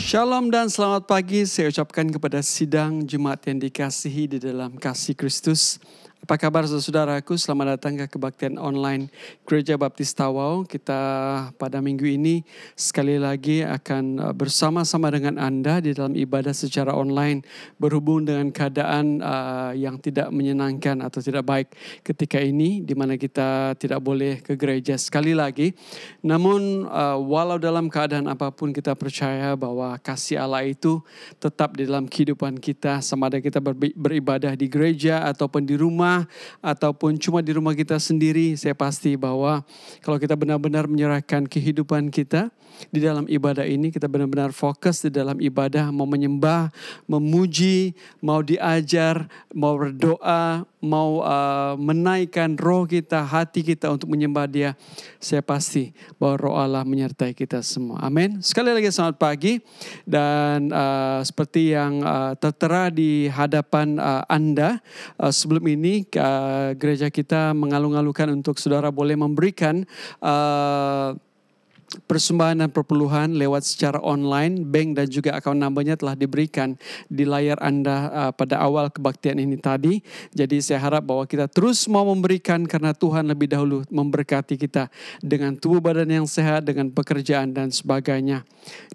Shalom dan selamat pagi saya ucapkan kepada sidang jemaat yang dikasihi di dalam kasih Kristus. Apa kabar saudaraku? Selamat datang ke kebaktian online Gereja Baptis Tawau. Kita pada minggu ini sekali lagi akan bersama-sama dengan Anda di dalam ibadah secara online berhubung dengan keadaan yang tidak menyenangkan atau tidak baik ketika ini, di mana kita tidak boleh ke gereja sekali lagi. Namun walau dalam keadaan apapun kita percaya bahwa kasih Allah itu tetap di dalam kehidupan kita, sama ada kita beribadah di gereja ataupun di rumah ataupun cuma di rumah kita sendiri. Saya pasti bahwa kalau kita benar-benar menyerahkan kehidupan kita di dalam ibadah ini, kita benar-benar fokus di dalam ibadah, mau menyembah, memuji, mau diajar, mau berdoa, mau menaikkan roh kita, hati kita untuk menyembah Dia, saya pasti bahwa roh Allah menyertai kita semua. Amin. Sekali lagi selamat pagi. Dan seperti yang tertera di hadapan Anda, sebelum ini gereja kita mengalung-alungkan untuk saudara boleh memberikan persembahan dan perpuluhan lewat secara online. Bank dan juga account number-nya telah diberikan di layar Anda pada awal kebaktian ini tadi. Jadi saya harap bahwa kita terus mau memberikan karena Tuhan lebih dahulu memberkati kita dengan tubuh badan yang sehat, dengan pekerjaan dan sebagainya.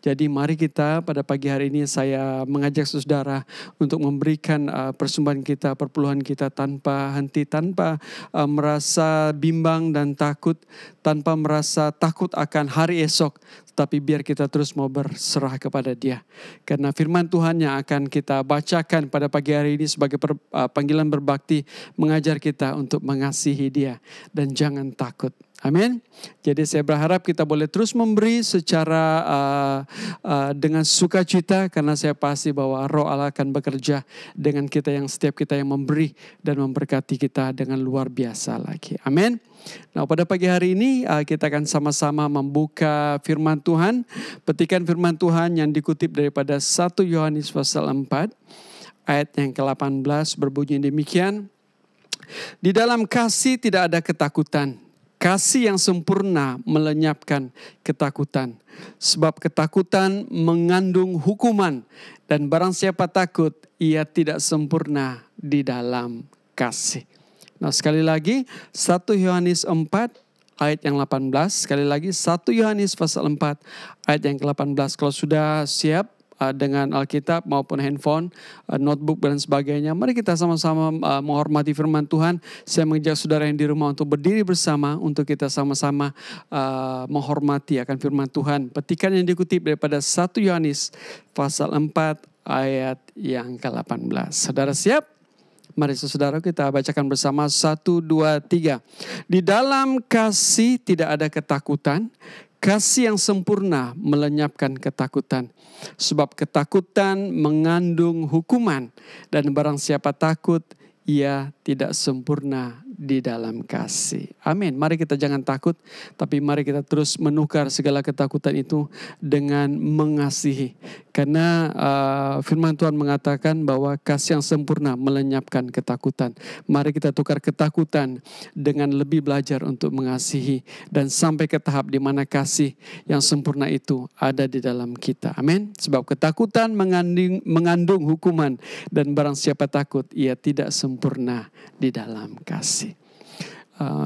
Jadi mari kita pada pagi hari ini saya mengajak saudara untuk memberikan persembahan kita, perpuluhan kita tanpa henti, tanpa merasa bimbang dan takut, tanpa merasa takut akan hari esok, tetapi biar kita terus mau berserah kepada Dia. Karena firman Tuhan yang akan kita bacakan pada pagi hari ini sebagai panggilan berbakti mengajar kita untuk mengasihi Dia dan jangan takut. Amin. Jadi saya berharap kita boleh terus memberi secara dengan sukacita, karena saya pasti bahwa Roh Allah akan bekerja dengan kita, yang setiap kita yang memberi dan memberkati kita dengan luar biasa lagi. Amin. Nah, pada pagi hari ini kita akan sama-sama membuka firman Tuhan. Petikan firman Tuhan yang dikutip daripada 1 Yohanes pasal 4 ayat yang ke-18 berbunyi demikian. Di dalam kasih tidak ada ketakutan. Kasih yang sempurna melenyapkan ketakutan. Sebab ketakutan mengandung hukuman. Dan barang siapa takut, ia tidak sempurna di dalam kasih. Nah, sekali lagi 1 Yohanes 4 ayat yang 18. Sekali lagi 1 Yohanes pasal 4 ayat yang ke-18. Kalau sudah siap dengan Alkitab maupun handphone, notebook dan sebagainya, mari kita sama-sama menghormati firman Tuhan. Saya mengajak saudara yang di rumah untuk berdiri bersama untuk kita sama-sama menghormati akan firman Tuhan. Petikan yang dikutip daripada 1 Yohanes pasal 4 ayat yang ke-18. Saudara siap? Mari saudara kita bacakan bersama 1, 2, 3. Di dalam kasih tidak ada ketakutan. Kasih yang sempurna melenyapkan ketakutan. Sebab ketakutan mengandung hukuman. Dan barang siapa takut, ia tidak sempurna di dalam kasih. Amin. Mari kita jangan takut, tapi mari kita terus menukar segala ketakutan itu dengan mengasihi. Karena firman Tuhan mengatakan bahwa kasih yang sempurna melenyapkan ketakutan. Mari kita tukar ketakutan dengan lebih belajar untuk mengasihi. Dan sampai ke tahap di mana kasih yang sempurna itu ada di dalam kita. Amin. Sebab ketakutan mengandung hukuman. Dan barang siapa takut, ia tidak sempurna di dalam kasih.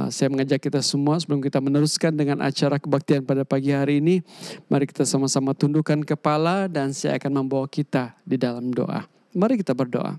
Saya mengajak kita semua sebelum kita meneruskan dengan acara kebaktian pada pagi hari ini, mari kita sama-sama tundukkan kepala dan saya akan membawa kita di dalam doa. Mari kita berdoa.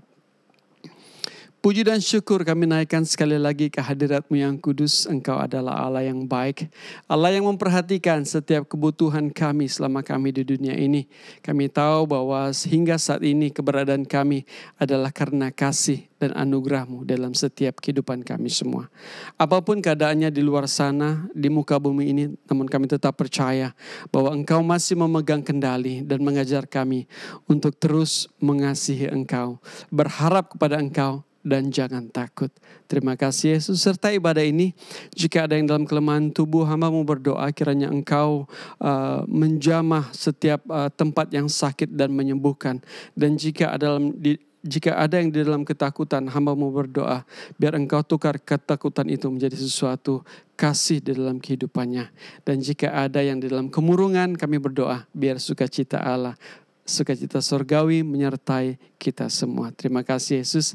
Puji dan syukur kami naikkan sekali lagi ke hadirat-Mu yang kudus. Engkau adalah Allah yang baik. Allah yang memperhatikan setiap kebutuhan kami selama kami di dunia ini. Kami tahu bahwa sehingga saat ini keberadaan kami adalah karena kasih dan anugerah-Mu dalam setiap kehidupan kami semua. Apapun keadaannya di luar sana, di muka bumi ini, namun kami tetap percaya bahwa Engkau masih memegang kendali dan mengajar kami untuk terus mengasihi Engkau, berharap kepada Engkau, dan jangan takut. Terima kasih Yesus. Serta ibadah ini, jika ada yang dalam kelemahan tubuh, hamba-Mu berdoa kiranya Engkau menjamah setiap tempat yang sakit dan menyembuhkan. Dan jika ada yang di dalam ketakutan, hamba-Mu berdoa biar Engkau tukar ketakutan itu menjadi sesuatu kasih di dalam kehidupannya. Dan jika ada yang di dalam kemurungan, kami berdoa biar sukacita Allah sukacita surgawi menyertai kita semua. Terima kasih Yesus,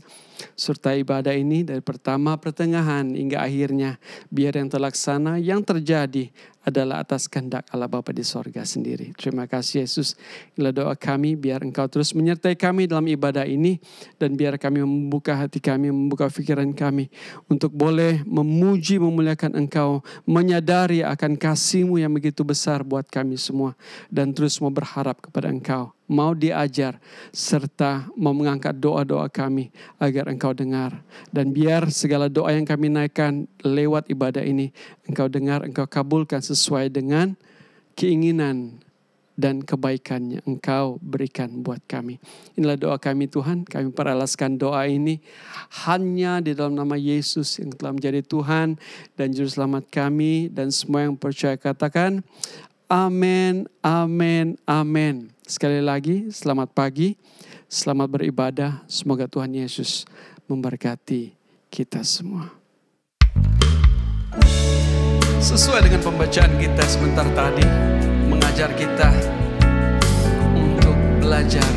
serta ibadah ini dari pertama pertengahan hingga akhirnya, biar yang terlaksana, yang terjadi adalah atas kehendak Allah Bapa di sorga sendiri. Terima kasih Yesus. Inilah doa kami, biar Engkau terus menyertai kami dalam ibadah ini, dan biar kami membuka hati kami, membuka pikiran kami untuk boleh memuji, memuliakan Engkau, menyadari akan kasih-Mu yang begitu besar buat kami semua, dan terus mau berharap kepada Engkau, mau diajar, serta mau mengangkat doa-doa kami agar Engkau dengar. Dan biar segala doa yang kami naikkan lewat ibadah ini, Engkau dengar, Engkau kabulkan sesuai dengan keinginan dan kebaikan yang Engkau berikan buat kami. Inilah doa kami Tuhan. Kami peralaskan doa ini hanya di dalam nama Yesus yang telah menjadi Tuhan dan Juru Selamat kami. Dan semua yang percaya katakan amin, amin, amin. Sekali lagi selamat pagi, selamat beribadah. Semoga Tuhan Yesus memberkati kita semua. Sesuai dengan pembacaan kita sebentar tadi, mengajar kita untuk belajar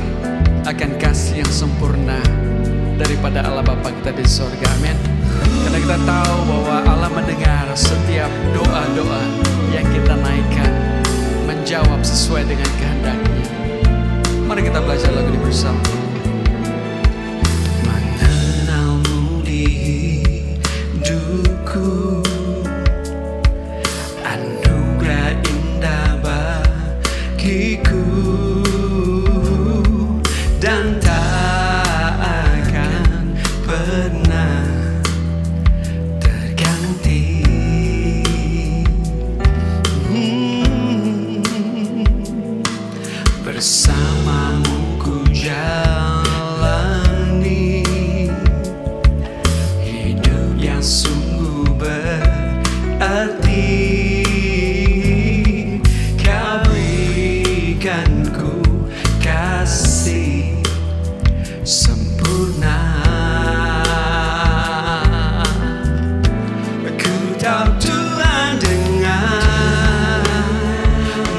akan kasih yang sempurna daripada Allah Bapa kita di sorga. Amin. Karena kita tahu bahwa Allah mendengar setiap doa-doa yang kita naikkan, menjawab sesuai dengan kehendak-Nya. Mari kita belajar lagu ini bersama. Mengenalmu di hidupku, anugerah indah bagiku, dan tak akan pernah terganti. Bersamamu ku jalani hidup yang sungguh berarti. Kau berikan ku kasih sempurna. Ku tahu Tuhan dengar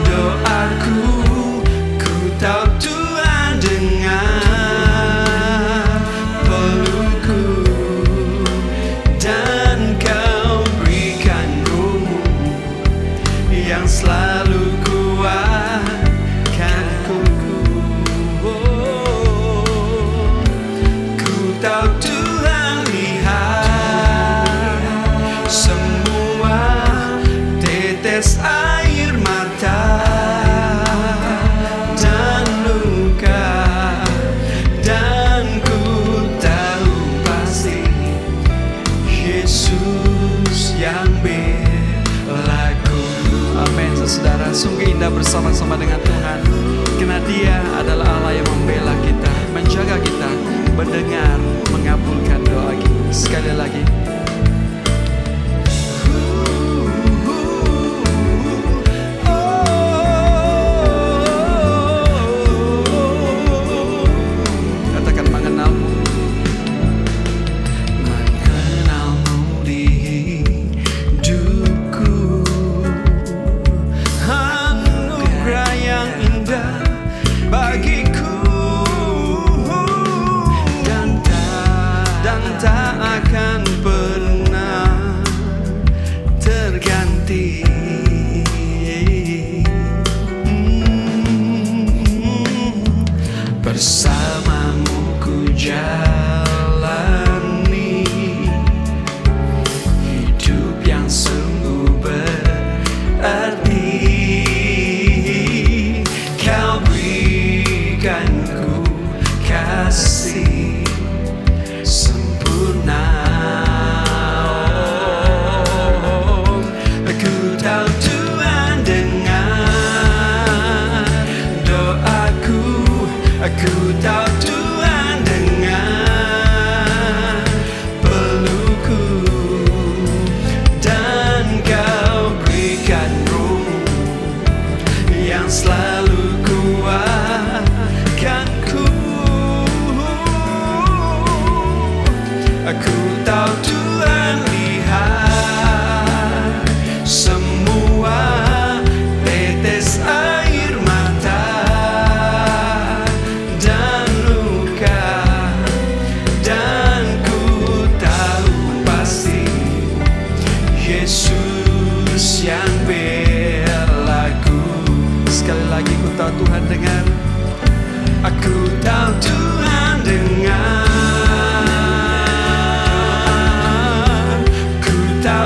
doaku, tahu Tuhan dengar pelukku, dan Kau berikan Roh-Mu yang selalu kuatkanku. Ku tahu Tuhan lihat semua tetes air mata yang berlaku. Amin. Saudara, sungguh indah bersama-sama dengan Tuhan, karena Dia adalah Allah yang membela kita, menjaga kita, mendengar, mengabulkan doa kita. Sekali lagi, katakan mengenalmu. Tak akan pernah terganti. Bersamamu ku jalani hidup yang sungguh berarti. Kau berikan ku kasih sempurna. Aku tahu Tuhan dengar doaku, aku tahu Tuhan dengar pelukku, dan Kau berikan Roh-Mu yang selalu kuatkanku. Aku tahu Tuhan lihat semua tetes air mata,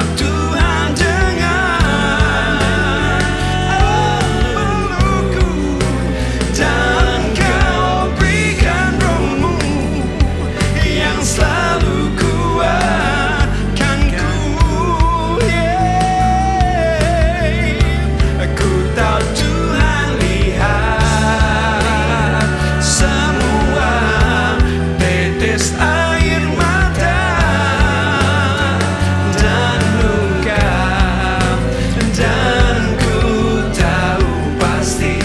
tahu Tuhan dengar pelukku, dan Kau berikan Roh-Mu yang selalu kuatkanku. Aku tahu Tuhan lihat semua tetes air mata dan luka, dan ku tahu pasti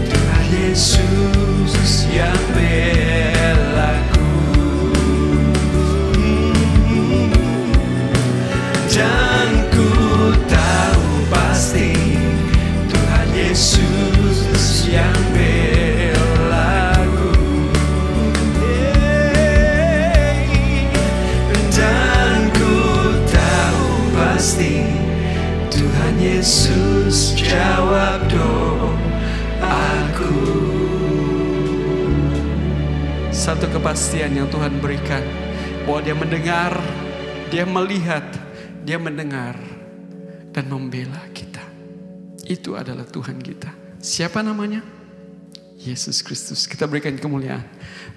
Tuhan Yesus yang belaku. Dan ku tahu pasti Tuhan Yesus yang belaku. Dan ku tahu pasti Tuhan Yesus jawab doaku. Satu kepastian yang Tuhan berikan, bahwa Dia mendengar, Dia melihat, Dia mendengar dan membela kita. Itu adalah Tuhan kita. Siapa namanya? Yesus Kristus. Kita berikan kemuliaan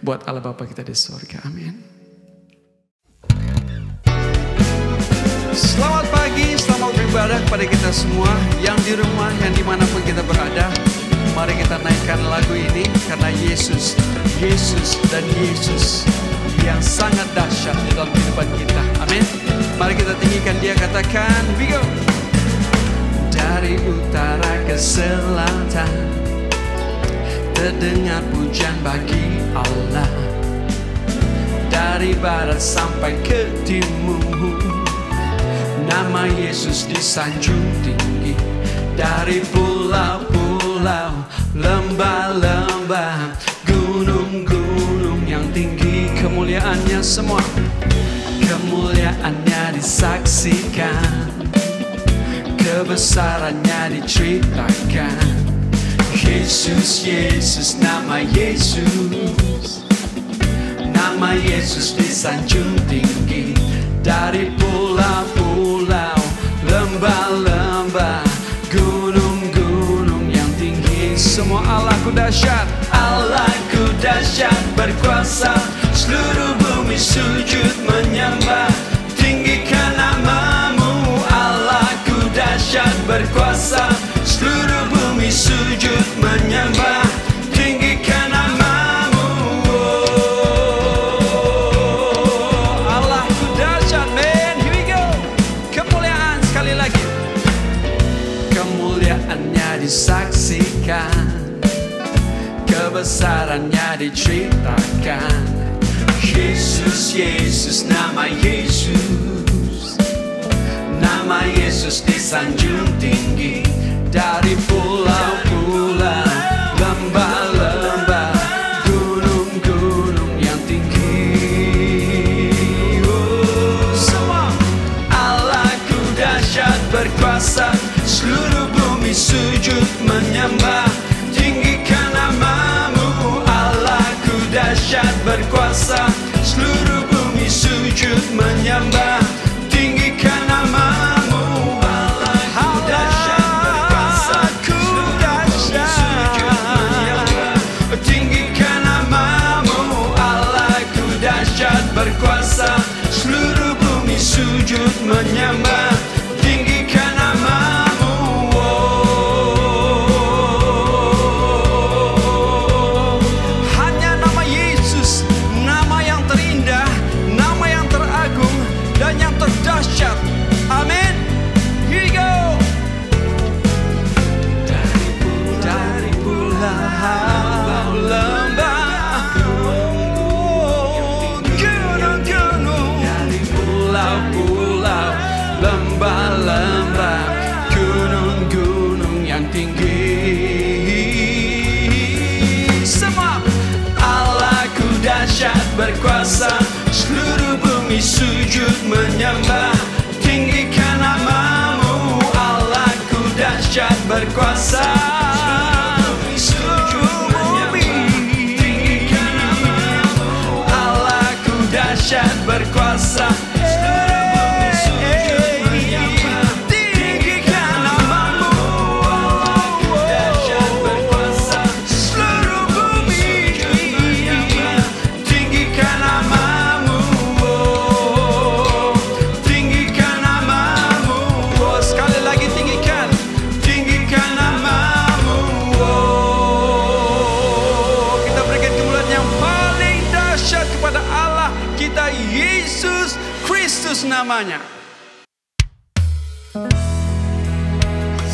buat Allah Bapa kita di surga. Amin. Selamat pagi, selamat beribadah kepada kita semua yang di rumah, yang dimanapun kita berada. Mari kita naikkan lagu ini karena Yesus dan Yesus yang sangat dahsyat di dalam kehidupan kita. Amin. Mari kita tinggikan Dia, katakan, we go. Dari utara ke selatan terdengar pujian bagi Allah. Dari barat sampai ke timur, nama Yesus disanjung tinggi. Dari pulau-pulau, lembah-lembah, gunung-gunung yang tinggi, kemuliaannya semua, kemuliaannya disaksikan, kebesarannya diceritakan. Yesus, Yesus, nama Yesus, nama Yesus disanjung tinggi. Dari pulau-pulau, lembah-lembah, gunung-gunung yang tinggi, semua Allahku dahsyat, Allahku dahsyat berkuasa. Seluruh bumi sujud menyembah, tinggikan namamu. Allahku dahsyat berkuasa. Seluruh bumi sujud menyembah, tinggikan namamu. Allahku dahsyat, man. Here we go. Kemuliaan sekali lagi. Kemuliaannya disaksikan, kebesarannya diceritakan. Yesus, Yesus, nama Yesus, nama Yesus disanjung tinggi. Dari pulau-pulau, lembah-lembah, gunung-gunung yang tinggi, semua Allahku dahsyat berkuasa. Seluruh bumi sujud menyembah, tinggikan namamu. Allahku dahsyat berkuasa. Seluruh bumi sujud menyembah, tinggikan namamu. Allahku dahsyat berkuasa. Seluruh bumi sujud menyembah, tinggikan namamu. Allahku dahsyat berkuasa. Seluruh bumi sujud menyembah, tinggikan namamu. Amin. Here we go. Dari pulau lembah, gunung-gunung, dari pulau-pulau, lembah-lembah, gunung-gunung yang tinggi, semua Allahku dahsyat berkuasa. Seluruh bumi sujud menyembah, tinggikan namamu. Allahku dahsyat berkuasa. Seluruh bumi, tinggikan namamu. Allahku dahsyat berkuasa. Seluruh bumi sujud Yesus namanya.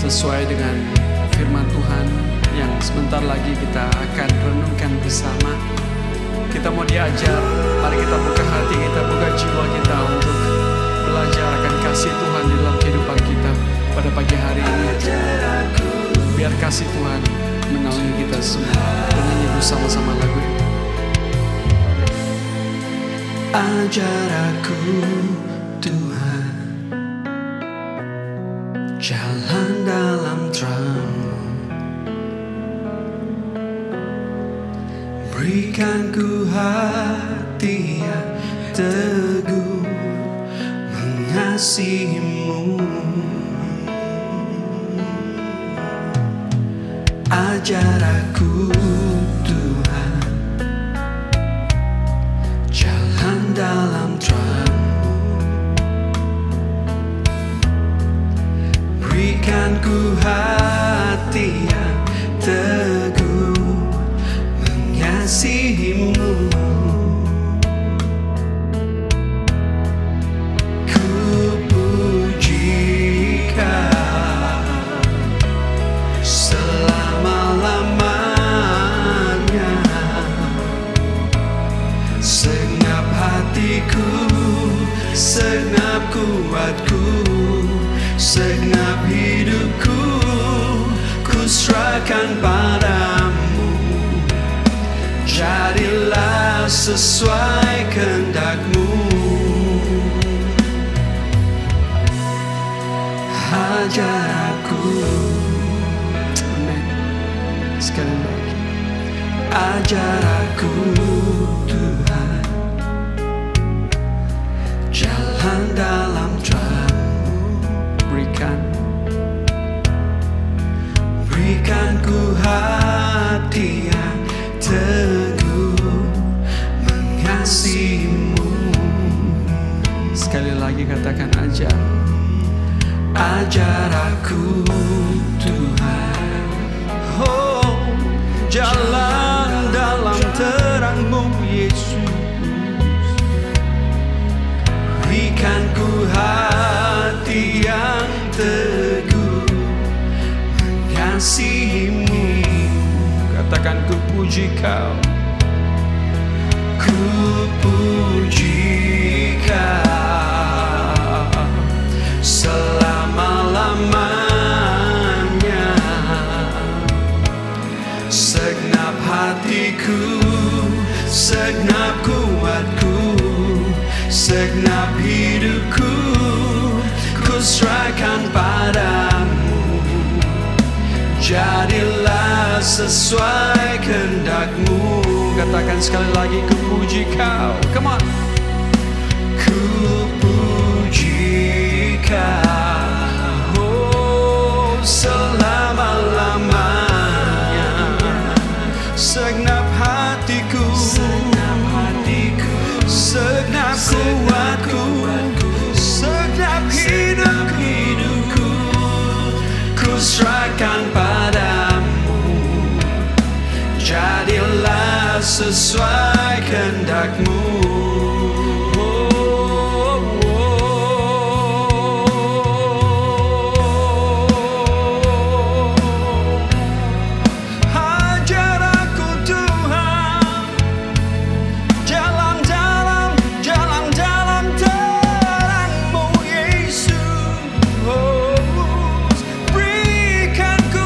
Sesuai dengan firman Tuhan yang sebentar lagi kita akan renungkan bersama. Kita mau diajar, mari kita buka hati kita, buka jiwa kita untuk belajar akan kasih Tuhan di dalam kehidupan kita pada pagi hari ini. Biar kasih Tuhan menaungi kita semua. Bernyanyi bersama-sama lagu ini. Ajar aku Tuhan jalan dalam terang-Mu, berikan ku hati yang teguh mengasihi-Mu. Ajar aku Tuhan jalan dalam terang-Mu, berikan ku hati yang teguh mengasihi-Mu. Ku puji Kau selama-lamanya, segenap hatiku, segenap kuatku, segenap hidupku, ku serahkan padamu. Jadilah sesuai kehendak-Mu. Ajar aku. Amin. Sekali lagi. Ajar aku Tuhan jalan dalam terang-Mu, berikan ku hati yang teguh mengasihi-Mu. Sekali lagi katakan ajar aku Tuhan, oh jalan dalam terang-Mu Yesus. Berikan ku hati yang teguh mengasihi-Mu. Katakan ku puji Kau, ku puji Kau selama-lamanya. Segenap hatiku, segenap kuatku, segenap hidupku, ku serahkan padamu. Jadilah sesuai kehendak-Mu. Katakan sekali lagi, ku puji Kau. Come on. Ku puji Kau, oh, selama-lamanya. Segenap hatiku, segenap kuatku, segenap hidupku, ku serahkan padamu. Jadilah sesuai kehendak-Mu. Ku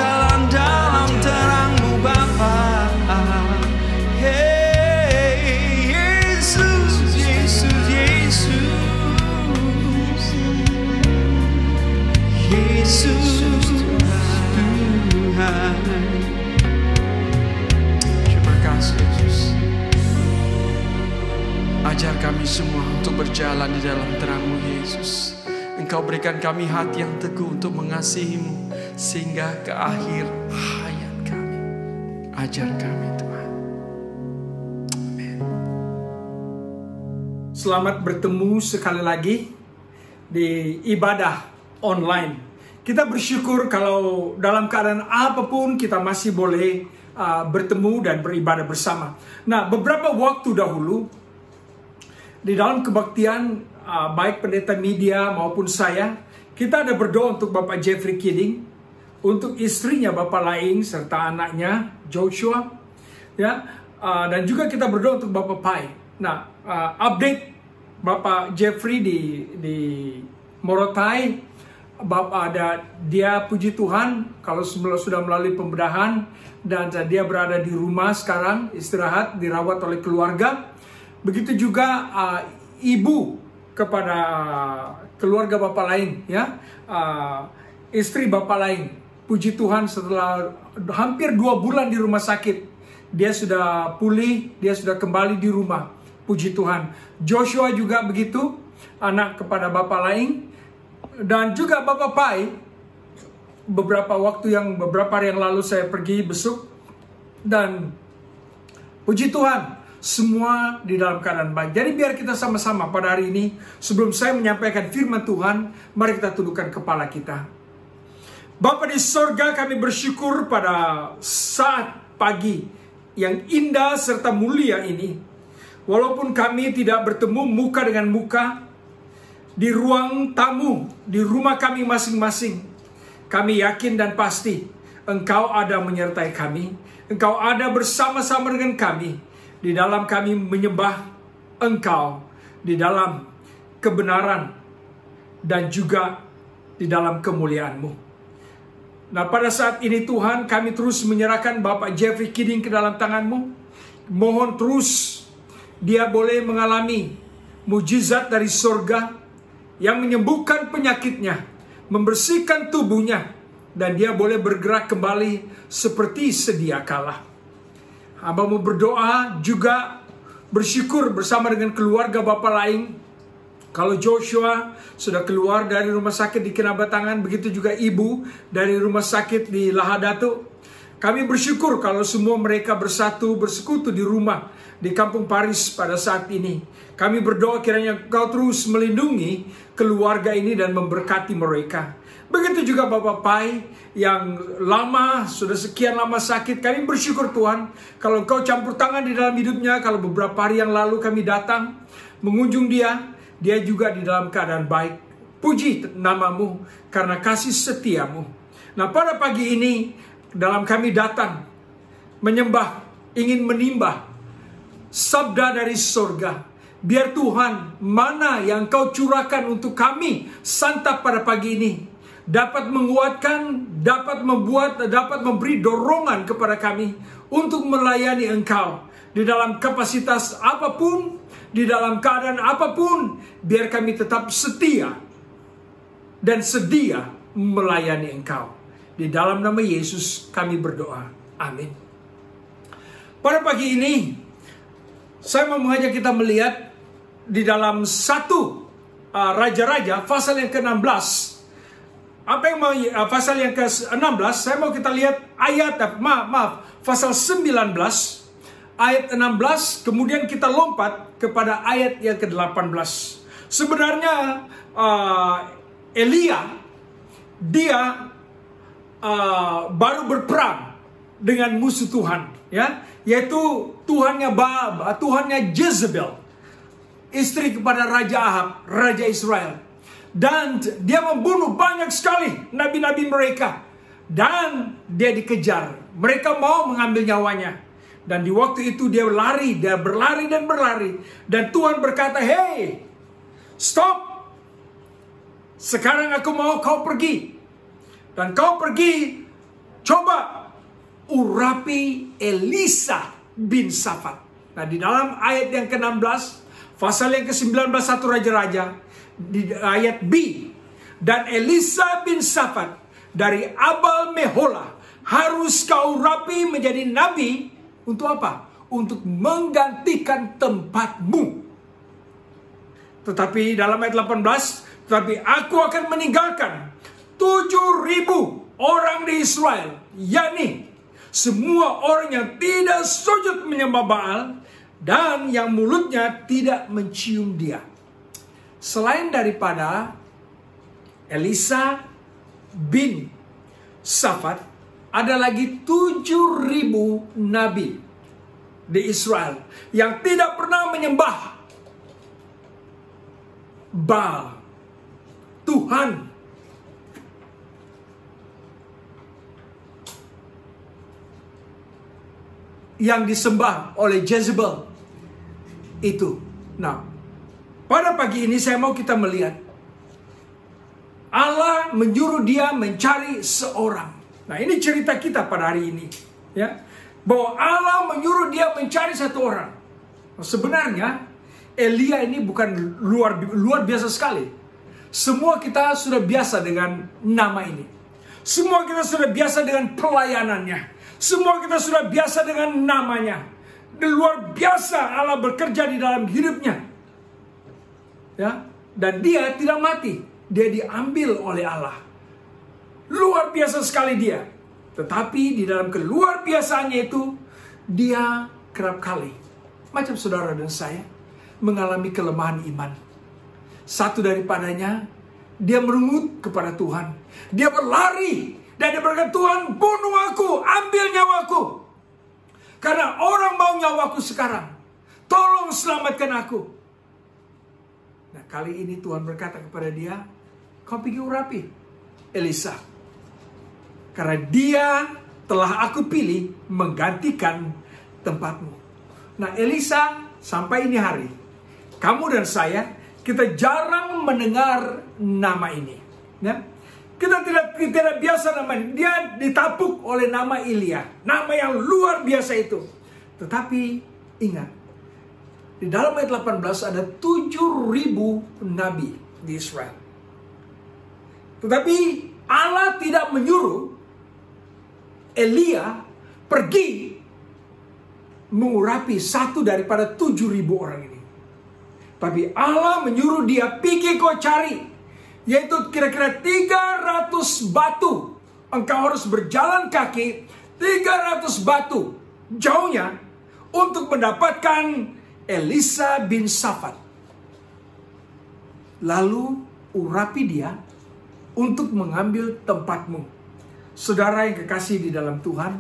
berjalan dalam terang-Mu Bapa. Hey, Yesus, Yesus, Yesus, Yesus Tuhan. Terima kasih Yesus. Ajar kami semua untuk berjalan di dalam terang-Mu Yesus. Engkau berikan kami hati yang teguh untuk mengasihi-Mu sehingga ke akhir hayat kami. Ajar kami Tuhan. Amin. Selamat bertemu sekali lagi di ibadah online. Kita bersyukur kalau dalam keadaan apapun kita masih boleh bertemu dan beribadah bersama. Nah, beberapa waktu dahulu di dalam kebaktian baik pendeta media maupun saya, kita ada berdoa untuk Bapak Jeffrey Kidding, untuk istrinya Bapak Laing serta anaknya Joshua, ya, dan juga kita berdoa untuk Bapak Pai. Nah, update Bapak Jeffrey di Morotai, Bapak dia puji Tuhan kalau sudah melalui pembedahan dan dia berada di rumah sekarang, istirahat, dirawat oleh keluarga. Begitu juga ibu kepada keluarga Bapak Laing, ya, istri Bapak Laing. Puji Tuhan setelah hampir 2 bulan di rumah sakit, dia sudah pulih, dia sudah kembali di rumah. Puji Tuhan. Joshua juga begitu, anak kepada Bapak Laing. Dan juga Bapak Pai, beberapa hari yang lalu saya pergi besuk. Dan puji Tuhan, semua di dalam keadaan baik. Jadi biar kita sama-sama pada hari ini, sebelum saya menyampaikan firman Tuhan, mari kita tundukkan kepala kita. Bapa di sorga, kami bersyukur pada saat pagi yang indah serta mulia ini. Walaupun kami tidak bertemu muka dengan muka, di ruang tamu, di rumah kami masing-masing, kami yakin dan pasti Engkau ada menyertai kami. Engkau ada bersama-sama dengan kami. Di dalam kami menyembah Engkau, di dalam kebenaran, dan juga di dalam kemuliaan-Mu. Nah, pada saat ini Tuhan, kami terus menyerahkan Bapak Jeffrey Kidding ke dalam tangan-Mu. Mohon terus dia boleh mengalami mujizat dari surga yang menyembuhkan penyakitnya, membersihkan tubuhnya, dan dia boleh bergerak kembali seperti sedia kala. Hamba-Mu berdoa juga bersyukur bersama dengan keluarga Bapak Laing. Kalau Joshua sudah keluar dari rumah sakit di Kinabatangan, begitu juga ibu dari rumah sakit di Lahadatu. Kami bersyukur kalau semua mereka bersekutu di rumah di Kampung Paris pada saat ini. Kami berdoa kiranya Engkau terus melindungi keluarga ini dan memberkati mereka. Begitu juga Bapak Pai yang sudah sekian lama sakit. Kami bersyukur Tuhan kalau Engkau campur tangan di dalam hidupnya. Kalau beberapa hari yang lalu kami datang mengunjung dia juga di dalam keadaan baik. Puji nama-Mu karena kasih setia-Mu. Nah, pada pagi ini dalam kami datang menyembah, ingin menimbah sabda dari surga. Biar Tuhan, mana yang Kau curahkan untuk kami santap pada pagi ini dapat menguatkan, dapat memberi dorongan kepada kami untuk melayani Engkau di dalam kapasitas apapun, di dalam keadaan apapun. Biar kami tetap setia dan sedia melayani Engkau. Di dalam nama Yesus kami berdoa. Amin. Pada pagi ini saya mau mengajak kita melihat di dalam 1 Raja-Raja pasal yang ke-16. Pasal yang ke-16, saya mau kita lihat pasal 19, ayat 16, kemudian kita lompat kepada ayat yang ke-18. Sebenarnya Elia, dia baru berperang dengan musuh Tuhan, ya, yaitu Tuhannya Jezebel, istri kepada Raja Ahab, Raja Israel. Dan dia membunuh banyak sekali nabi-nabi mereka. Dan dia dikejar. Mereka mau mengambil nyawanya. Dan di waktu itu dia berlari dan berlari. Dan Tuhan berkata, "Hey, stop. Sekarang aku mau kau pergi. Dan kau pergi, coba urapi Elisa bin Safat. Nah, di dalam ayat yang ke-16, pasal yang ke-19 1 Raja-Raja, di ayat B, dan Elisa bin Safat dari Abal Mehola harus kau urapi menjadi nabi. Untuk apa? Untuk menggantikan tempatmu. Tetapi dalam ayat 18, tetapi aku akan meninggalkan 7.000 orang di Israel, yakni semua orang yang tidak sujud menyembah Baal dan yang mulutnya tidak mencium dia. Selain daripada Elisa bin Safat, ada lagi 7.000 nabi di Israel yang tidak pernah menyembah Baal, Tuhan. Yang disembah oleh Jezebel itu. Nah, pada pagi ini saya mau kita melihat Allah menyuruh dia mencari seorang. Nah, ini cerita kita pada hari ini, ya. Bahwa Allah menyuruh dia mencari satu orang. Nah, sebenarnya Elia ini bukan luar biasa sekali. Semua kita sudah biasa dengan nama ini. Semua kita sudah biasa dengan pelayanannya. Semua kita sudah biasa dengan namanya. Luar biasa Allah bekerja di dalam hidupnya. Ya, dan dia tidak mati. Dia diambil oleh Allah. Luar biasa sekali dia. Tetapi di dalam keluar biasaannya itu, dia kerap kali, macam saudara dan saya, mengalami kelemahan iman. Satu daripadanya, dia merungut kepada Tuhan. Dia berlari. Dan dia berkata, Tuhan, bunuh aku, ambil nyawaku. Karena orang mau nyawaku sekarang. Tolong selamatkan aku. Nah, kali ini Tuhan berkata kepada dia, kau pergi urapi Elisa. Karena dia telah aku pilih menggantikan tempatmu. Nah, Elisa sampai ini hari, kamu dan saya, kita jarang mendengar nama ini. Ya? Kita tidak biasa namanya. Dia ditapuk oleh nama Elia. Nama yang luar biasa itu. Tetapi ingat, di dalam ayat 18 ada 7.000 nabi di Israel. Tetapi Allah tidak menyuruh Elia pergi mengurapi satu daripada 7.000 orang ini. Tapi Allah menyuruh dia, pergi kau cari, yaitu kira-kira 300 batu. Engkau harus berjalan kaki 300 batu jauhnya untuk mendapatkan Elisa bin Safat. Lalu urapi dia untuk mengambil tempatmu. Saudara yang kekasih di dalam Tuhan,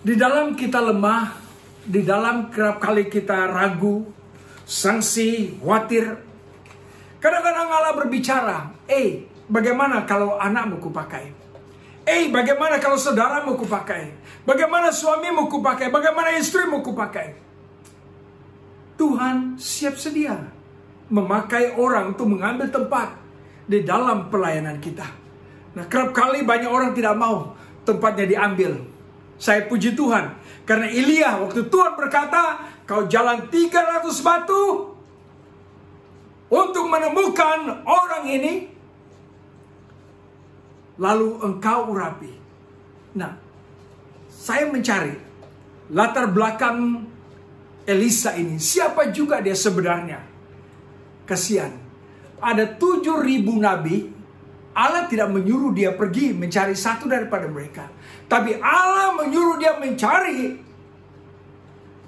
di dalam kita lemah, di dalam kerap kali kita ragu, sangsi, khawatir, kadang-kadang Allah berbicara, bagaimana kalau anakmu kupakai? Bagaimana kalau saudaramu kupakai? Bagaimana suamimu kupakai? Bagaimana istrimu kupakai? Tuhan siap sedia memakai orang untuk mengambil tempat di dalam pelayanan kita. Nah, kerap kali banyak orang tidak mau tempatnya diambil. Saya puji Tuhan, karena Elia waktu Tuhan berkata, kau jalan 300 batu untuk menemukan orang ini, lalu engkau urapi. Nah, saya mencari latar belakang Elisa ini. Siapa juga dia sebenarnya? Kasihan. Ada 7.000 nabi. Allah tidak menyuruh dia pergi mencari satu daripada mereka. Tapi Allah menyuruh dia mencari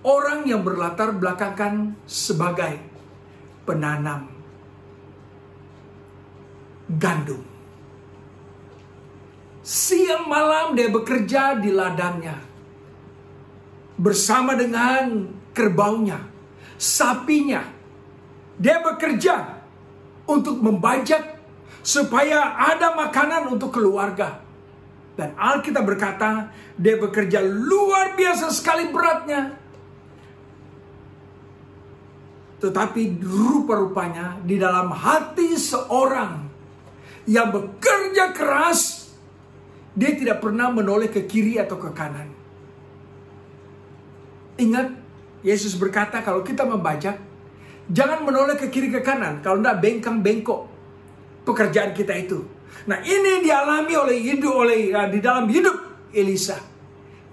orang yang berlatar belakangkan sebagai penanam gandum. Siang malam dia bekerja di ladangnya bersama dengan kerbaunya, sapinya. Dia bekerja untuk membajak supaya ada makanan untuk keluarga. Dan Alkitab berkata, dia bekerja luar biasa sekali beratnya. Tetapi rupa-rupanya di dalam hati seorang yang bekerja keras, Dia tidak pernah menoleh ke kiri atau ke kanan. Ingat, Yesus berkata kalau kita membajak, jangan menoleh ke kiri ke kanan. Kalau tidak bengkang-bengkok pekerjaan kita itu. Nah, ini dialami di dalam hidup Elisa.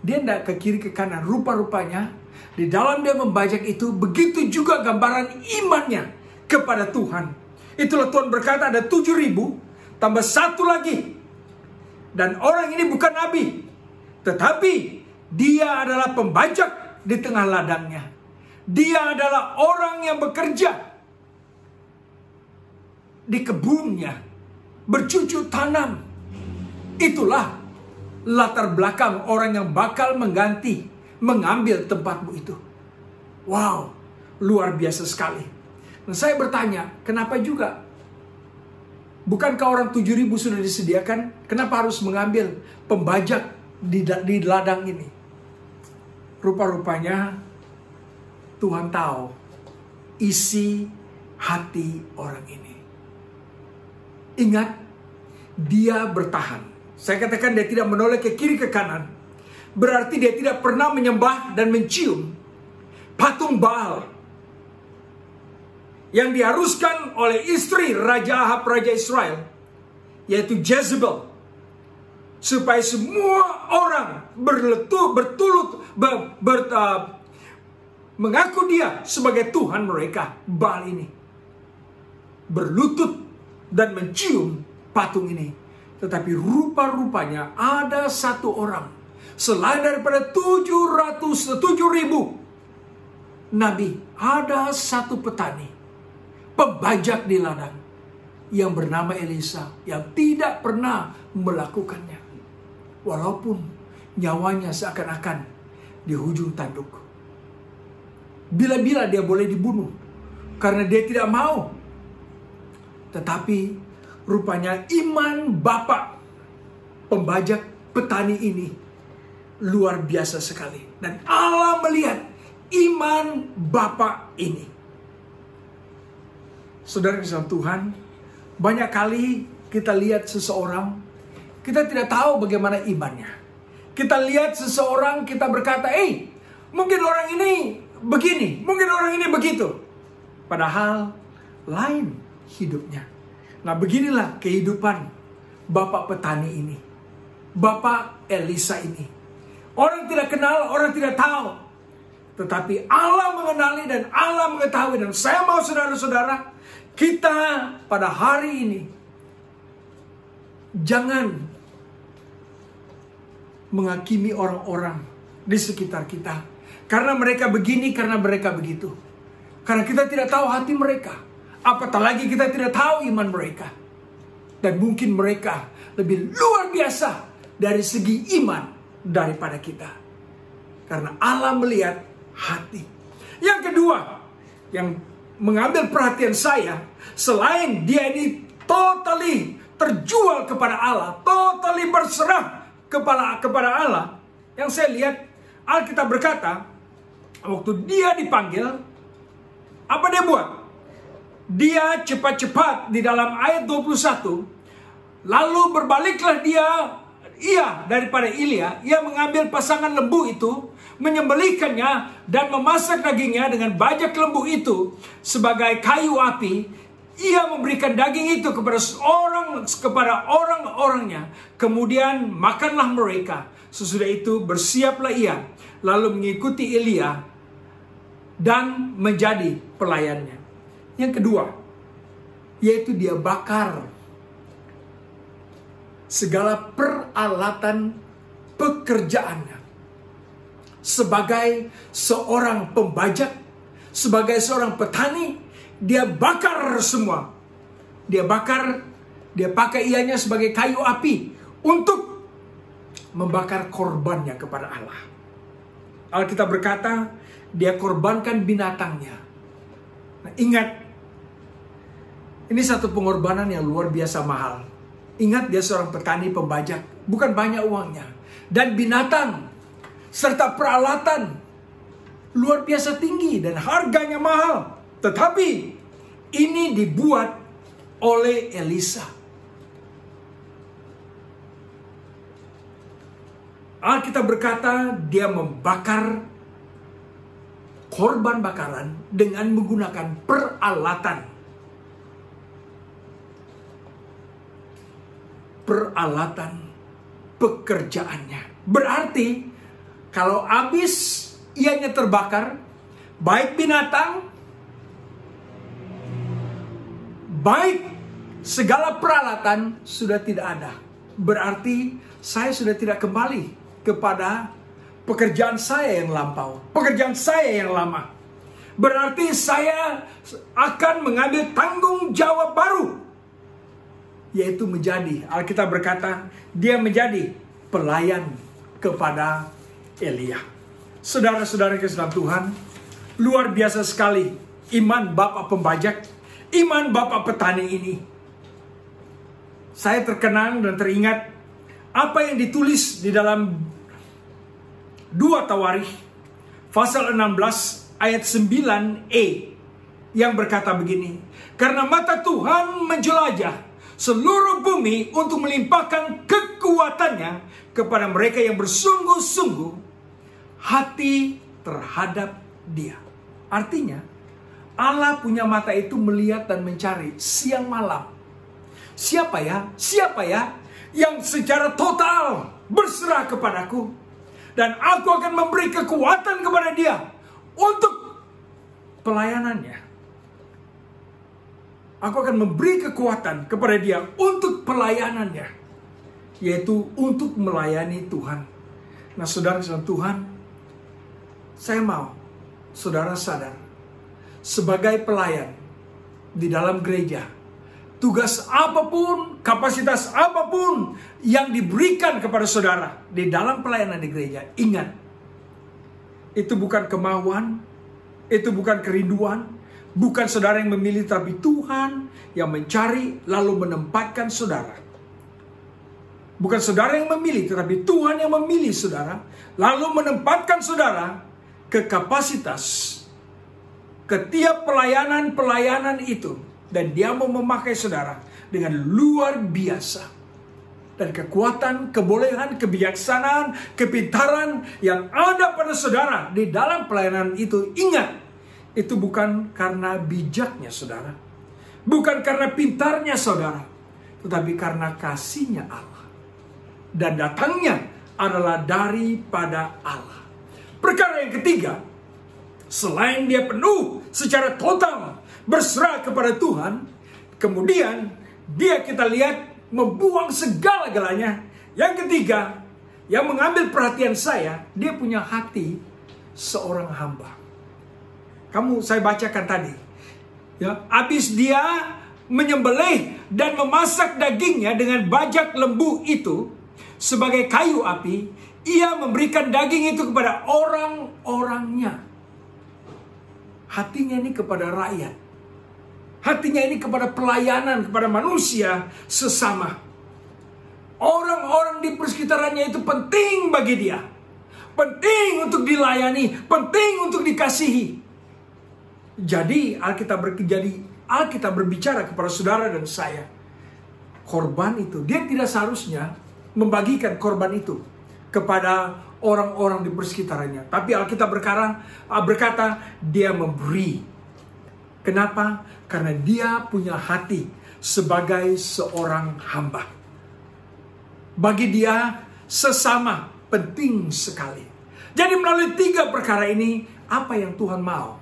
Dia tidak ke kiri ke kanan. Rupa-rupanya di dalam dia membajak itu, begitu juga gambaran imannya kepada Tuhan. Itulah Tuhan berkata ada 7.000 tambah 1 lagi. Dan orang ini bukan nabi, tetapi dia adalah pembajak di tengah ladangnya. Dia adalah orang yang bekerja di kebunnya, bercucuk tanam. Itulah latar belakang orang yang bakal mengambil tempatmu itu. Wow, luar biasa sekali. Nah, saya bertanya, kenapa juga? Bukankah orang 7.000 sudah disediakan? Kenapa harus mengambil pembajak di ladang ini? Rupa-rupanya Tuhan tahu isi hati orang ini. Ingat, dia bertahan. Saya katakan dia tidak menoleh ke kiri ke kanan. Berarti dia tidak pernah menyembah dan mencium patung Baal yang diharuskan oleh istri Raja Ahab, Raja Israel, yaitu Jezebel, supaya semua orang mengaku dia sebagai Tuhan mereka. Baal ini berlutut dan mencium patung ini. Tetapi rupa-rupanya ada satu orang selain daripada 7.000 nabi, ada satu petani pembajak di ladang yang bernama Elisa, yang tidak pernah melakukannya, walaupun nyawanya seakan-akan di ujung tanduk. Bila-bila dia boleh dibunuh karena dia tidak mau. Tetapi rupanya iman bapak pembajak petani ini luar biasa sekali. Dan Allah melihat iman bapak ini. Saudara kisah Tuhan, banyak kali kita lihat seseorang, kita tidak tahu bagaimana imannya. Kita lihat seseorang, kita berkata, mungkin orang ini begini, mungkin orang ini begitu. Padahal lain hidupnya. Nah, beginilah kehidupan bapak petani ini, bapak Elisa ini. Orang tidak kenal, orang tidak tahu. Tetapi Allah mengenali dan Allah mengetahui. Dan saya mau saudara-saudara, kita pada hari ini jangan menghakimi orang-orang di sekitar kita. Karena mereka begini, karena mereka begitu. Karena kita tidak tahu hati mereka. Apatah lagi kita tidak tahu iman mereka. Dan mungkin mereka lebih luar biasa dari segi iman daripada kita. Karena Allah melihat hati. Yang kedua, yang mengambil perhatian saya, selain dia ini totally terjual kepada Allah, totally berserah kepada Allah, yang saya lihat Alkitab berkata, waktu dia dipanggil, apa dia buat? Dia cepat-cepat di dalam ayat 21, lalu berbaliklah ia daripada Ilya, ia mengambil pasangan lembu itu, menyembelihkannya dan memasak dagingnya dengan bajak lembu itu sebagai kayu api. Ia memberikan daging itu kepada orang-orangnya. Kemudian makanlah mereka. Sesudah itu bersiaplah ia, lalu mengikuti Elia dan menjadi pelayannya. Yang kedua, yaitu dia bakar segala peralatan pekerjaannya. Sebagai seorang pembajak, sebagai seorang petani, dia bakar semua. Dia pakai ianya sebagai kayu api untuk membakar korbannya kepada Allah. Alkitab berkata, dia korbankan binatangnya. Nah, ingat, ini satu pengorbanan yang luar biasa mahal. Ingat, dia seorang petani pembajak, bukan banyak uangnya. Dan binatang serta peralatan luar biasa tinggi dan harganya mahal. Tetapi ini dibuat oleh Elisa. Alkitab berkata dia membakar korban bakaran dengan menggunakan peralatan pekerjaannya. Berarti kalau habis ianya terbakar, baik binatang, baik segala peralatan sudah tidak ada. Berarti saya sudah tidak kembali kepada pekerjaan saya yang lampau, pekerjaan saya yang lama. Berarti saya akan mengambil tanggung jawab baru, yaitu menjadi, Alkitab berkata, dia menjadi pelayan kepada Elia. Saudara-saudara kasih dalam Tuhan, luar biasa sekali iman Bapak pembajak, iman Bapak petani ini. Saya terkenang dan teringat apa yang ditulis di dalam 2 Tawarikh pasal 16 ayat 9e yang berkata begini, karena mata Tuhan menjelajah seluruh bumi untuk melimpahkan kekuatannya kepada mereka yang bersungguh-sungguh hati terhadap dia. Artinya Allah punya mata itu melihat dan mencari siang malam. Siapa ya yang secara total berserah kepadaku, dan aku akan memberi kekuatan kepada dia untuk pelayanannya. Aku akan memberi kekuatan kepada dia untuk pelayanannya, yaitu untuk melayani Tuhan. Nah, saudara-saudara Tuhan, saya mau saudara sadar, sebagai pelayan di dalam gereja, tugas apapun, kapasitas apapun yang diberikan kepada saudara di dalam pelayanan di gereja, ingat, itu bukan kemauan, itu bukan kerinduan, bukan saudara yang memilih, tapi Tuhan yang mencari lalu menempatkan saudara. Bukan saudara yang memilih, tetapi Tuhan yang memilih saudara, lalu menempatkan saudara ke kapasitas ketiap pelayanan itu. Dan dia mau memakai saudara dengan luar biasa. Dan kekuatan, kebolehan, kebijaksanaan, kepintaran yang ada pada saudara di dalam pelayanan itu. Ingat, itu bukan karena bijaknya saudara, bukan karena pintarnya saudara, tetapi karena kasihnya Allah. Dan datangnya adalah daripada Allah. Perkara yang ketiga, selain dia penuh secara total berserah kepada Tuhan, kemudian dia kita lihat membuang segala-galanya. Yang ketiga, yang mengambil perhatian saya, dia punya hati seorang hamba. Saya bacakan tadi, ya, habis dia menyembelih dan memasak dagingnya dengan bajak lembu itu sebagai kayu api, ia memberikan daging itu kepada orang-orangnya. Hatinya ini kepada rakyat. Hatinya ini kepada pelayanan, kepada manusia sesama. Orang-orang di persekitarannya itu penting bagi dia. Penting untuk dilayani, penting untuk dikasihi. Jadi Alkitab berbicara kepada saudara dan saya. Korban itu, dia tidak seharusnya membagikan korban itu kepada orang-orang di persekitarannya. Tapi Alkitab berkata dia memberi. Kenapa? Karena dia punya hati sebagai seorang hamba. Bagi dia sesama penting sekali. Jadi melalui 3 perkara ini, apa yang Tuhan mau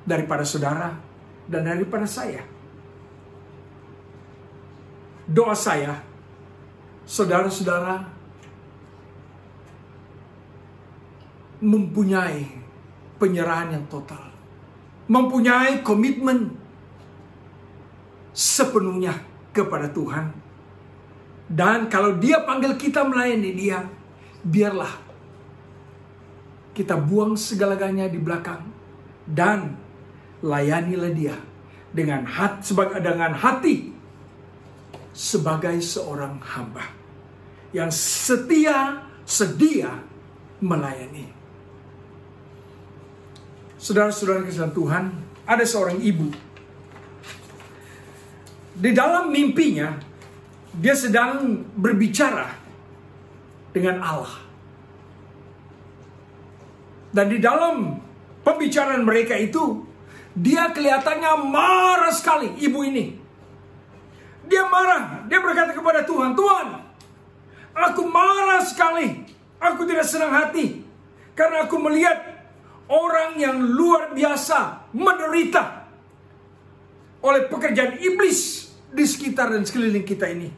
daripada saudara dan daripada saya? Doa saya, saudara-saudara mempunyai penyerahan yang total, mempunyai komitmen sepenuhnya kepada Tuhan. Dan kalau dia panggil kita melayani dia, biarlah kita buang segala-galanya di belakang dan layanilah dia dengan hati sebagai seorang hamba yang sedia melayani. Saudara-saudara kasih Tuhan, ada seorang ibu. Di dalam mimpinya, dia sedang berbicara dengan Allah. Dan di dalam pembicaraan mereka itu, dia kelihatannya marah sekali, ibu ini. Dia marah, dia berkata kepada Tuhan, Tuhan, aku marah sekali, aku tidak senang hati, karena aku melihat orang yang luar biasa menderita oleh pekerjaan iblis di sekitar dan sekeliling kita ini.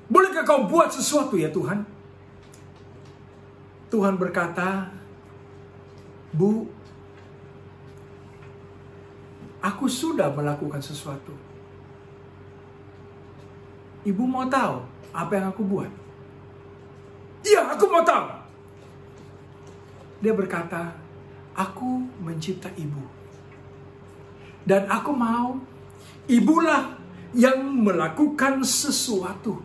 Bolehkah kau buat sesuatu ya Tuhan? Tuhan berkata, Bu, aku sudah melakukan sesuatu. Ibu mau tahu apa yang aku buat? Iya, aku mau tahu. Dia berkata, aku mencipta ibu. Dan aku mau ibulah yang melakukan sesuatu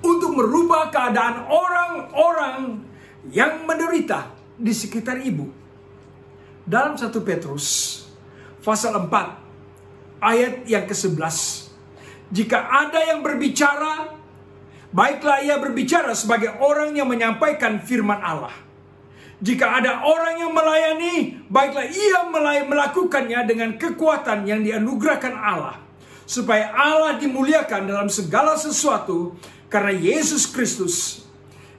untuk merubah keadaan orang-orang yang menderita di sekitar ibu. Dalam 1 Petrus pasal 4 ayat yang ke-11, jika ada yang berbicara, baiklah ia berbicara sebagai orang yang menyampaikan firman Allah. Jika ada orang yang melayani, baiklah ia melakukannya dengan kekuatan yang dianugerahkan Allah, supaya Allah dimuliakan dalam segala sesuatu, karena Yesus Kristus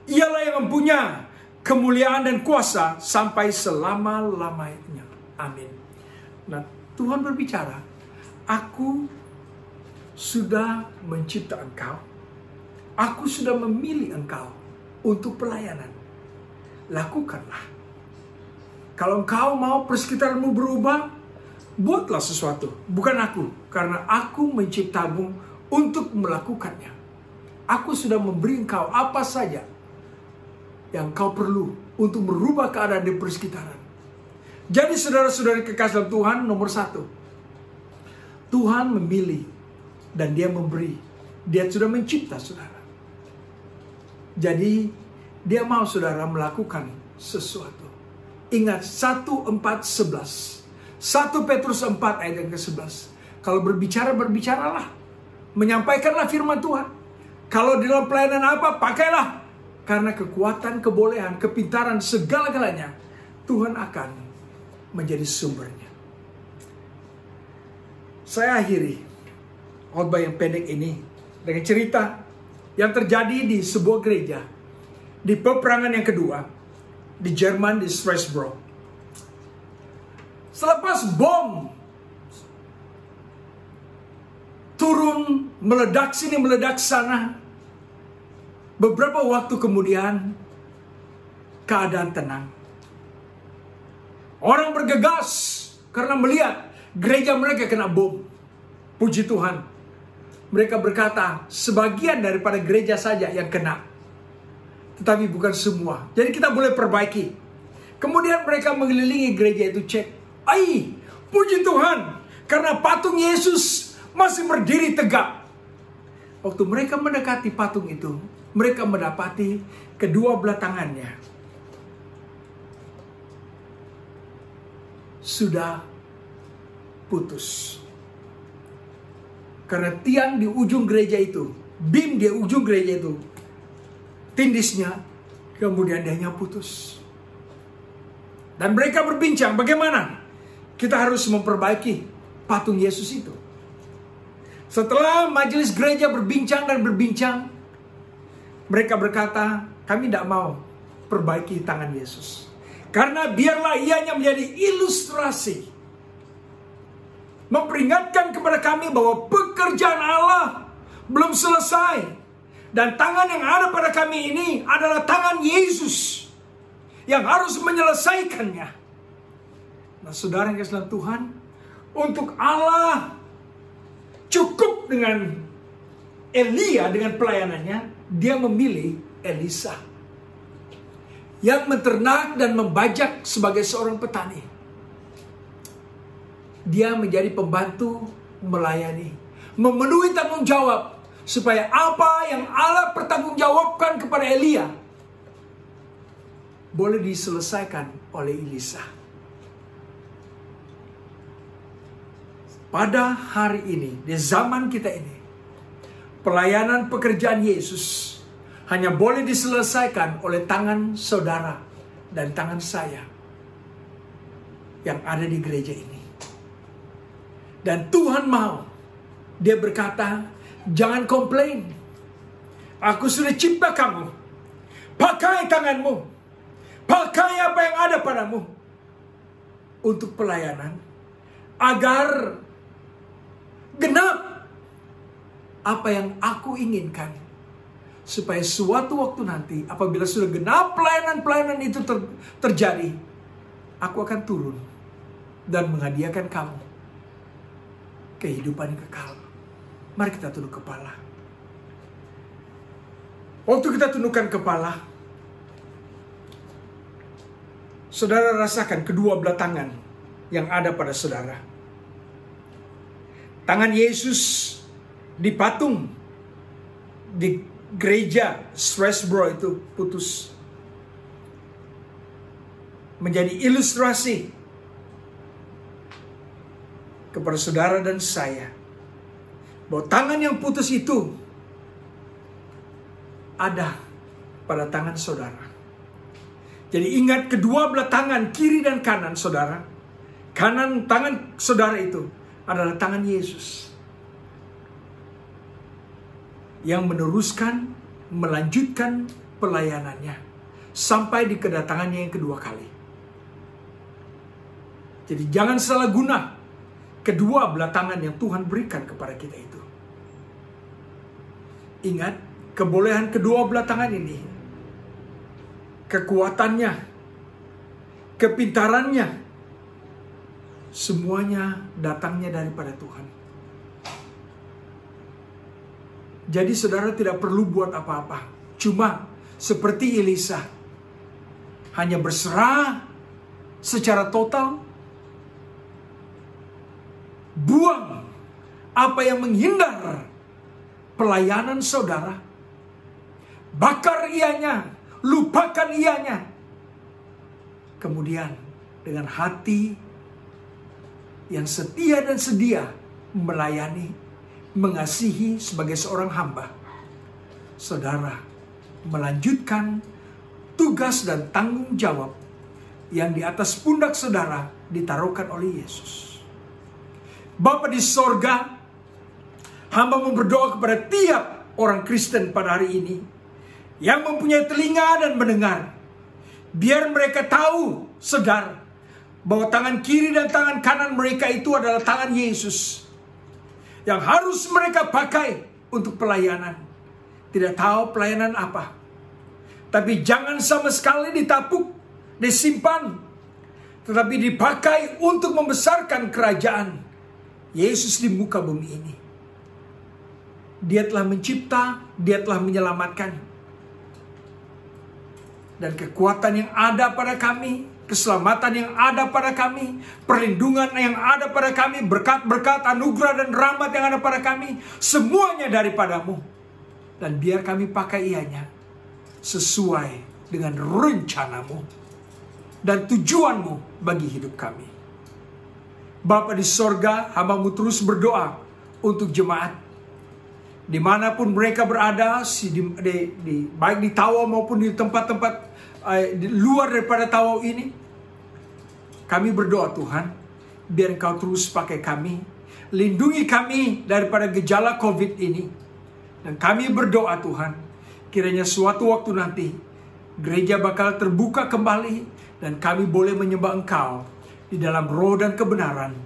ialah yang mempunyai kemuliaan dan kuasa sampai selama-lamanya. Amin. Nah, Tuhan berbicara, aku sudah mencipta engkau. Aku sudah memilih engkau untuk pelayanan. Lakukanlah. Kalau engkau mau persekitaranmu berubah, buatlah sesuatu. Bukan aku, karena aku menciptamu untuk melakukannya. Aku sudah memberi engkau apa saja yang kau perlu untuk merubah keadaan di persekitaran. Jadi saudara-saudari kekasih dalam Tuhan, nomor 1. Tuhan memilih dan dia memberi. Dia sudah mencipta saudara. Jadi dia mau saudara melakukan sesuatu. Ingat 1:4-11. 1 Petrus 4 ayat yang ke-11. Kalau berbicara, berbicaralah. Menyampaikanlah firman Tuhan. Kalau di dalam pelayanan apa, pakailah. Karena kekuatan, kebolehan, kepintaran, segala-galanya, Tuhan akan menjadi sumbernya. Saya akhiri khotbah yang pendek ini dengan cerita yang terjadi di sebuah gereja di peperangan yang kedua di Jerman, di Strasbourg. Selepas bom turun, meledak sini, meledak sana, beberapa waktu kemudian keadaan tenang. Orang bergegas karena melihat gereja mereka kena bom. Puji Tuhan. Mereka berkata, sebagian daripada gereja saja yang kena, tetapi bukan semua. Jadi kita boleh perbaiki. Kemudian mereka mengelilingi gereja itu, cek. Puji Tuhan, karena patung Yesus masih berdiri tegak. Waktu mereka mendekati patung itu, mereka mendapati kedua belah tangannya sudah putus. Karena tiang di ujung gereja itu, bim di ujung gereja itu, tindisnya, kemudian dianya putus. Dan mereka berbincang, bagaimana kita harus memperbaiki patung Yesus itu. Setelah majelis gereja berbincang dan berbincang, mereka berkata, kami tidak mau perbaiki tangan Yesus. Karena biarlah ianya menjadi ilustrasi, memperingatkan kepada kami bahwa pekerjaan Allah belum selesai. Dan tangan yang ada pada kami ini adalah tangan Yesus yang harus menyelesaikannya. Nah, saudara yang kasih dalam Tuhan, untuk Allah cukup dengan Elia dengan pelayanannya, dia memilih Elisa yang menternak dan membajak sebagai seorang petani. Dia menjadi pembantu melayani, memenuhi tanggung jawab, supaya apa yang Allah pertanggungjawabkan kepada Elia boleh diselesaikan oleh Elisa. Pada hari ini, di zaman kita ini, pelayanan pekerjaan Yesus hanya boleh diselesaikan oleh tangan saudara dan tangan saya yang ada di gereja ini. Dan Tuhan mau, dia berkata, jangan komplain. Aku sudah cipta kamu. Pakai tanganmu. Pakai apa yang ada padamu untuk pelayanan, agar genap apa yang aku inginkan, supaya suatu waktu nanti apabila sudah genap pelayanan-pelayanan itu terjadi, aku akan turun dan menghadiahkan kamu kehidupan yang kekal. Mari kita tunduk kepala. Waktu kita tundukkan kepala, saudara rasakan kedua belah tangan yang ada pada saudara. Tangan Yesus di patung di gereja Strasbourg itu putus. Menjadi ilustrasi kepada saudara dan saya bahwa tangan yang putus itu ada pada tangan saudara. Jadi ingat kedua belah tangan kiri dan kanan saudara. Kanan tangan saudara itu adalah tangan Yesus yang meneruskan, melanjutkan pelayanannya sampai di kedatangannya yang kedua kali. Jadi jangan salah guna kedua belah tangan yang Tuhan berikan kepada kita itu. Ingat, kebolehan kedua belah tangan ini, kekuatannya, kepintarannya, semuanya datangnya daripada Tuhan. Jadi saudara tidak perlu buat apa-apa. Cuma seperti Elisa, hanya berserah secara total. Buang apa yang menghindar pelayanan saudara. Bakar ianya, lupakan ianya. Kemudian dengan hati yang setia dan sedia melayani, mengasihi sebagai seorang hamba, saudara melanjutkan tugas dan tanggung jawab yang di atas pundak saudara ditaruhkan oleh Yesus. Bapa di sorga, hamba mau berdoa kepada tiap orang Kristen pada hari ini yang mempunyai telinga dan mendengar. Biar mereka tahu, sadar, bahwa tangan kiri dan tangan kanan mereka itu adalah tangan Yesus yang harus mereka pakai untuk pelayanan. Tidak tahu pelayanan apa, tapi jangan sama sekali ditapuk, disimpan, tetapi dipakai untuk membesarkan kerajaan Yesus di muka bumi ini. Dia telah mencipta, dia telah menyelamatkan. Dan kekuatan yang ada pada kami, keselamatan yang ada pada kami, perlindungan yang ada pada kami, berkat-berkat, anugerah dan rahmat yang ada pada kami, semuanya daripadamu. Dan biar kami pakai ianya sesuai dengan rencanamu dan tujuanmu bagi hidup kami. Bapa di sorga, hambamu terus berdoa untuk jemaat dimanapun mereka berada, baik di Tawau maupun di tempat-tempat di luar daripada Tawau ini. Kami berdoa Tuhan, biar Engkau terus pakai kami, lindungi kami daripada gejala COVID ini. Dan kami berdoa Tuhan, kiranya suatu waktu nanti gereja bakal terbuka kembali dan kami boleh menyembah Engkau di dalam roh dan kebenaran,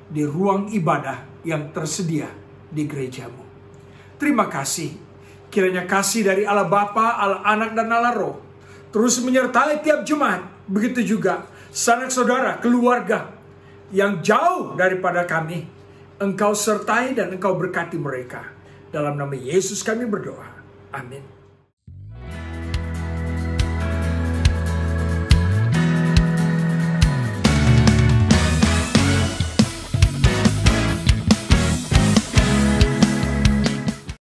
di ruang ibadah yang tersedia di gerejamu. Terima kasih. Kiranya kasih dari Allah Bapa, Allah Anak, dan Allah Roh terus menyertai tiap jemaat. Begitu juga sanak saudara, keluarga yang jauh daripada kami. Engkau sertai dan Engkau berkati mereka. Dalam nama Yesus kami berdoa. Amin.